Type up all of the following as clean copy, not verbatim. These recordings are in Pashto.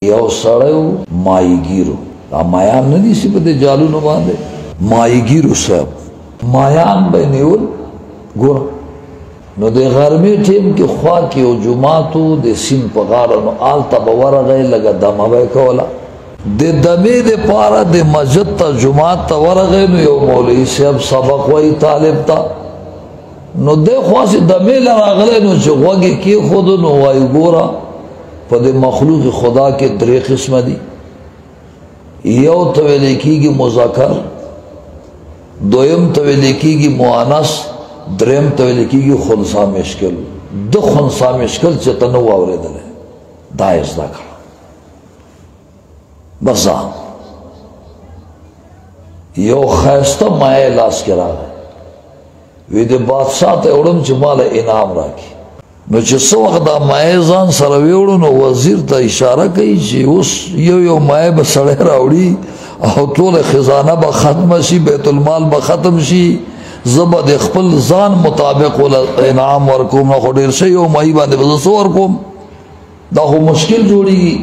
یو سړیو مایګیرو دا مایان نه دي چې په دې جالونو باندې مایګیرو صاحب مایان به نیول ګوره نو د غرمې ټیم کې خوا کې یو جومات و د سیند په غاړه نو هلته به ورغی لږه دمه به یې کوله د دمې دپاره د مسجد ته جومات ته ورغی نو یو مولوي صاحب سبق وایي طالب ته نو دی خواست دمې له راغلی نو چې غوږ یې کېښودو نو وایي ګوره په د مخلوق خدا کې درې قسمه دي یو ته ویلی کېږي مذکر دویم ته ویلی کېږي مؤنث دریم ته ویلی کېږي خنثی مشکل د خنثی مشکل چې ته نه و اورېدلی دا یې زده کړه بس دا یو ښایسته مایع لاس کې راغی وی د بادشاه ته یې وړم چې ماله انعام راکړي نو چې څه وخت دا مایع ځان سره ویوړو نو وزیر ته اشاره کوي چې اوس یو مایع به سړی راوړي او ټوله خزانه به ختمه شي بیت المال به ختم شي زه به د خپل ځان مطابق وله انعام ورکوم نو خو ډېر ښه یو مایع باندې به زه څه ورکوم دا خو مشکل جوړېږي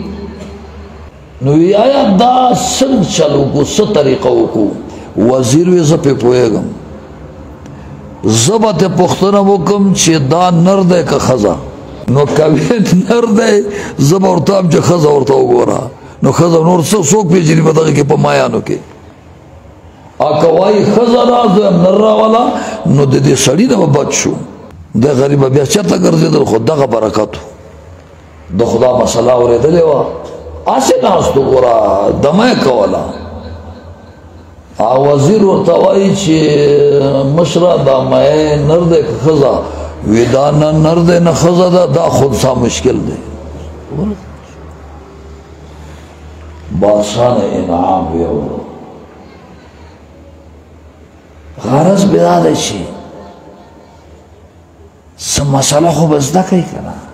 نو وی آیا دا څنګه چل وکړو څه طریقه وکړو وزیر وی زه پې پوهېږم زه به ته پوښتنه وکړم چې دا نر دی که ښځه نو که نر دی زه به ورته وایم چې ښځه ورته وګوره نو ښځه نور څوک پېژني په دغه کې په مایانو کې که وایي ښځه را زه یم نر راوله نو د دې سړي نه به بد شو دی غریبه بیا چېرته ګرځېدل خو دغه برکت و د خدا مسله اورېدلې وه هسې ناست وګوره دمه یې کوله وزیر ورته وایي چې مشره دا مایع نر دی که ښځه وی دا نه نر دی نه ښځه ده دا خنثی مشکل دی بادشاه نه انعام ویوړو غرض به دا دی چې څه مسله خو به زده کوي که نه